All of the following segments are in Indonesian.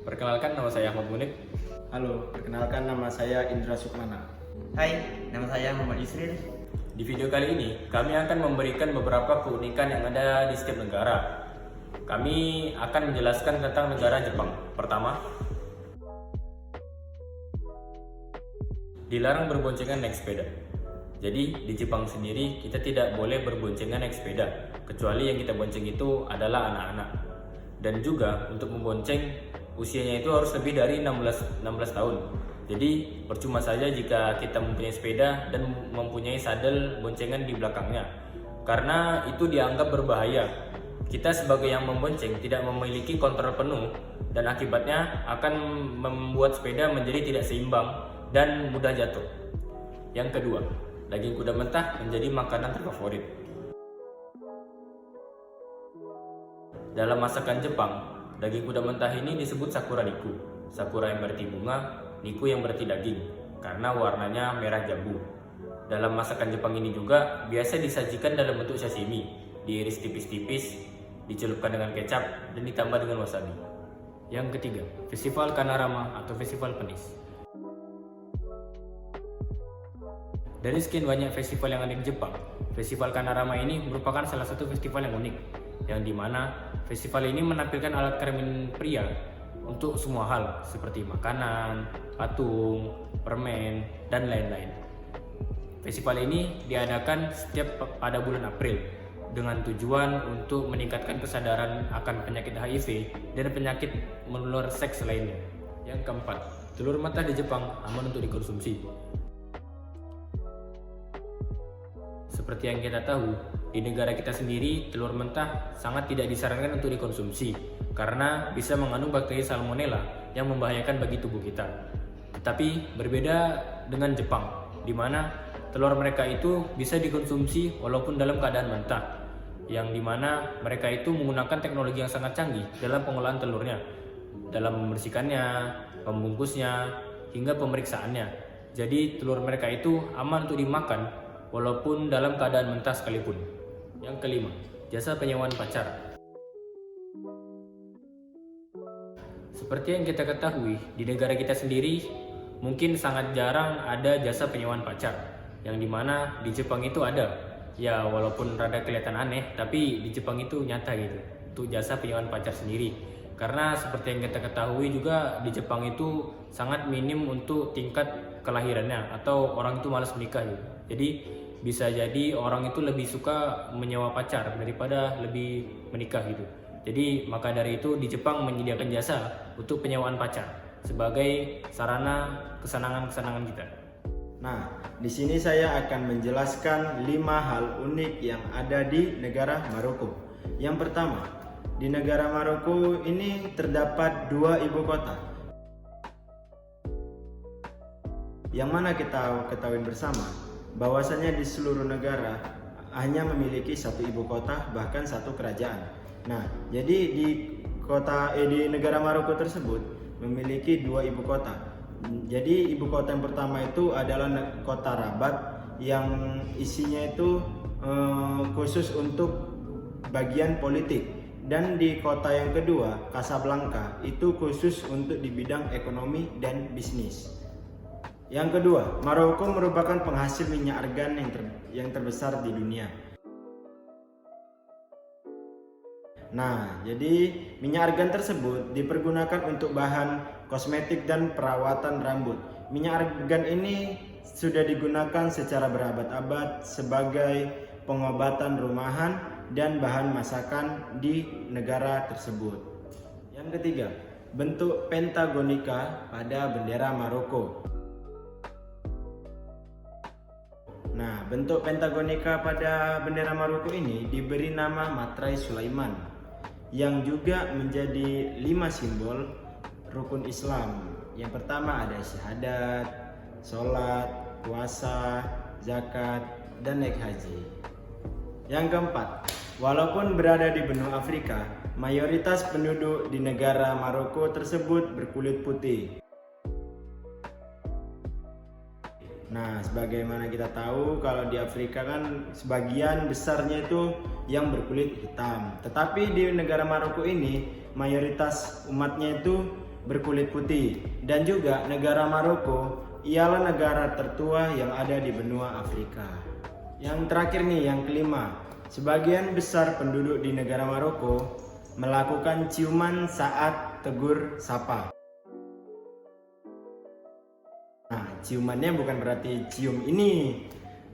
Perkenalkan, nama saya Ahmad Munib. Halo, perkenalkan nama saya Indra Sukmana. Hai, nama saya Muhammad Yusril. Di video kali ini, kami akan memberikan beberapa keunikan yang ada di setiap negara. Kami akan menjelaskan tentang negara Jepang. Pertama, dilarang berboncengan naik sepeda. Jadi, di Jepang sendiri kita tidak boleh berboncengan naik sepeda, kecuali yang kita bonceng itu adalah anak-anak. Dan juga untuk membonceng, usianya itu harus lebih dari 16 tahun. Jadi percuma saja jika kita mempunyai sepeda dan mempunyai sadel boncengan di belakangnya, karena itu dianggap berbahaya. Kita sebagai yang membonceng tidak memiliki kontrol penuh dan akibatnya akan membuat sepeda menjadi tidak seimbang dan mudah jatuh. Yang kedua, daging kuda mentah menjadi makanan terfavorit. Dalam masakan Jepang, daging kuda mentah ini disebut sakura niku. Sakura yang berarti bunga, niku yang berarti daging, karena warnanya merah jambu. Dalam masakan Jepang ini juga biasa disajikan dalam bentuk sashimi, diiris tipis-tipis, dicelupkan dengan kecap, dan ditambah dengan wasabi. Yang ketiga, Festival Kanarama atau Festival Penis. Dari sekian banyak festival yang ada di Jepang, Festival Kanarama ini merupakan salah satu festival yang unik, yang dimana festival ini menampilkan alat kelamin pria untuk semua hal seperti makanan, patung, permen, dan lain-lain. Festival ini diadakan setiap pada bulan April dengan tujuan untuk meningkatkan kesadaran akan penyakit HIV dan penyakit menular seks lainnya. Yang keempat, telur mentah di Jepang aman untuk dikonsumsi. Seperti yang kita tahu, di negara kita sendiri telur mentah sangat tidak disarankan untuk dikonsumsi karena bisa mengandung bakteri salmonella yang membahayakan bagi tubuh kita. Tetapi berbeda dengan Jepang, di mana telur mereka itu bisa dikonsumsi walaupun dalam keadaan mentah, yang dimana mereka itu menggunakan teknologi yang sangat canggih dalam pengolahan telurnya, dalam membersihkannya, membungkusnya, hingga pemeriksaannya. Jadi telur mereka itu aman untuk dimakan walaupun dalam keadaan mentah sekalipun. Yang kelima, jasa penyewaan pacar. Seperti yang kita ketahui, di negara kita sendiri mungkin sangat jarang ada jasa penyewaan pacar, yang dimana di Jepang itu ada. Ya walaupun rada kelihatan aneh, tapi di Jepang itu nyata gitu, untuk jasa penyewaan pacar sendiri. Karena seperti yang kita ketahui juga di Jepang itu sangat minim untuk tingkat kelahirannya, atau orang itu malas menikah gitu. Jadi bisa jadi orang itu lebih suka menyewa pacar daripada lebih menikah gitu. Jadi maka dari itu di Jepang menyediakan jasa untuk penyewaan pacar sebagai sarana kesenangan-kesenangan kita. Nah, di sini saya akan menjelaskan 5 hal unik yang ada di negara Maroko. Yang pertama, di negara Maroko ini terdapat 2 ibu kota. Yang mana kita ketahui bersama bahwasanya di seluruh negara hanya memiliki 1 ibu kota, bahkan 1 kerajaan. Nah, jadi di negara Maroko tersebut memiliki 2 ibu kota. Jadi ibu kota yang pertama itu adalah kota Rabat, yang isinya itu khusus untuk bagian politik, dan di kota yang kedua, Casablanca, itu khusus untuk di bidang ekonomi dan bisnis. Yang kedua, Maroko merupakan penghasil minyak argan yang terbesar di dunia. Nah, jadi minyak argan tersebut dipergunakan untuk bahan kosmetik dan perawatan rambut. Minyak argan ini sudah digunakan secara berabad-abad sebagai pengobatan rumahan dan bahan masakan di negara tersebut. Yang ketiga, bentuk pentagonika pada bendera Maroko. Nah, bentuk pentagonika pada bendera Maroko ini diberi nama Matrai Sulaiman, yang juga menjadi 5 simbol rukun Islam. Yang pertama ada syahadat, sholat, puasa, zakat, dan naik haji. Yang keempat, walaupun berada di benua Afrika, mayoritas penduduk di negara Maroko tersebut berkulit putih. Nah, sebagaimana kita tahu kalau di Afrika kan sebagian besarnya itu yang berkulit hitam. Tetapi di negara Maroko ini mayoritas umatnya itu berkulit putih. Dan juga negara Maroko ialah negara tertua yang ada di benua Afrika. Yang terakhir nih, yang kelima. Sebagian besar penduduk di negara Maroko melakukan ciuman saat tegur sapa. Nah, ciumannya bukan berarti cium ini.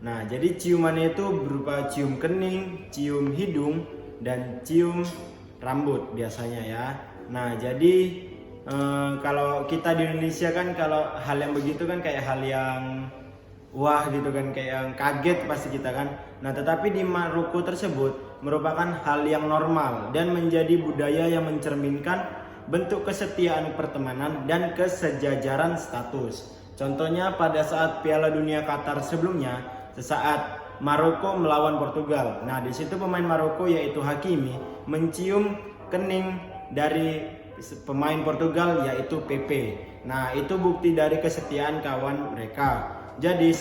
Nah, jadi ciumannya itu berupa cium kening, cium hidung, dan cium rambut biasanya ya. Nah, jadi kalau kita di Indonesia kan kalau hal yang begitu kan kayak hal yang wah gitu kan, kayak yang kaget pasti kita kan. Nah, tetapi di Maroko tersebut merupakan hal yang normal dan menjadi budaya yang mencerminkan bentuk kesetiaan pertemanan dan kesejajaran status. Contohnya pada saat Piala Dunia Qatar sebelumnya, sesaat Maroko melawan Portugal. Nah, di situ pemain Maroko yaitu Hakimi mencium kening dari pemain Portugal yaitu Pepe. Nah, itu bukti dari kesetiaan kawan mereka. Jadi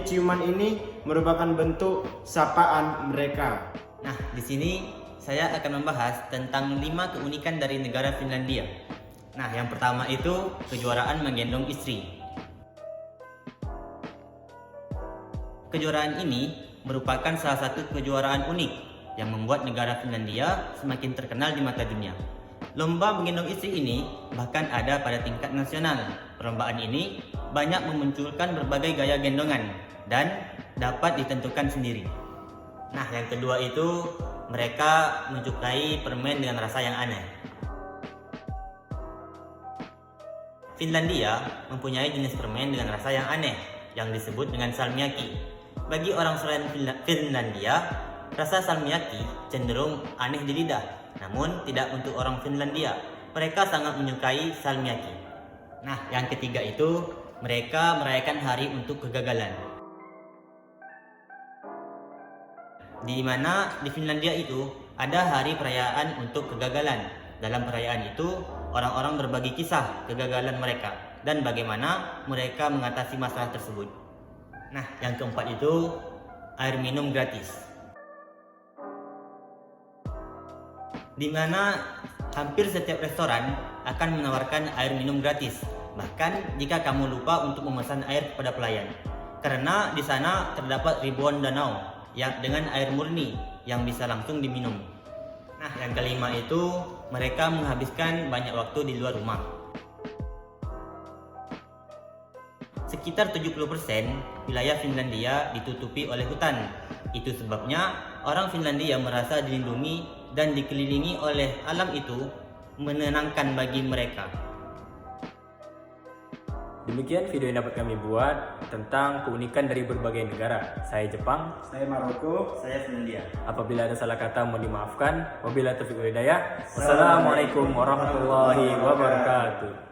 ciuman ini merupakan bentuk sapaan mereka. Nah, di sini saya akan membahas tentang 5 keunikan dari negara Finlandia. Nah, yang pertama itu kejuaraan menggendong istri. Kejuaraan ini merupakan salah satu kejuaraan unik yang membuat negara Finlandia semakin terkenal di mata dunia. Lomba menggendong istri ini bahkan ada pada tingkat nasional. Perlombaan ini banyak memunculkan berbagai gaya gendongan dan dapat ditentukan sendiri. Nah, yang kedua itu mereka menyukai permen dengan rasa yang aneh. Finlandia mempunyai jenis permen dengan rasa yang aneh yang disebut dengan salmiakki. Bagi orang selain Finlandia, rasa salmiakki cenderung aneh di lidah. Namun tidak untuk orang Finlandia. Mereka sangat menyukai salmiakki. Nah, yang ketiga itu mereka merayakan hari untuk kegagalan. Di mana di Finlandia itu ada hari perayaan untuk kegagalan. Dalam perayaan itu, orang-orang berbagi kisah kegagalan mereka dan bagaimana mereka mengatasi masalah tersebut. Nah, yang keempat itu air minum gratis. Di mana hampir setiap restoran akan menawarkan air minum gratis. Bahkan jika kamu lupa untuk memesan air kepada pelayan. Karena di sana terdapat ribuan danau yang dengan air murni yang bisa langsung diminum. Nah, yang kelima itu mereka menghabiskan banyak waktu di luar rumah. Sekitar 70% wilayah Finlandia ditutupi oleh hutan. Itu sebabnya orang Finlandia merasa dilindungi dan dikelilingi oleh alam itu menenangkan bagi mereka. Demikian video yang dapat kami buat tentang keunikan dari berbagai negara. Saya Jepang, Saya Maroko. Saya Finlandia. apabila ada salah kata mohon dimaafkan. Wabillahi taufiq wal hidayah. Wassalamualaikum warahmatullahi wabarakatuh.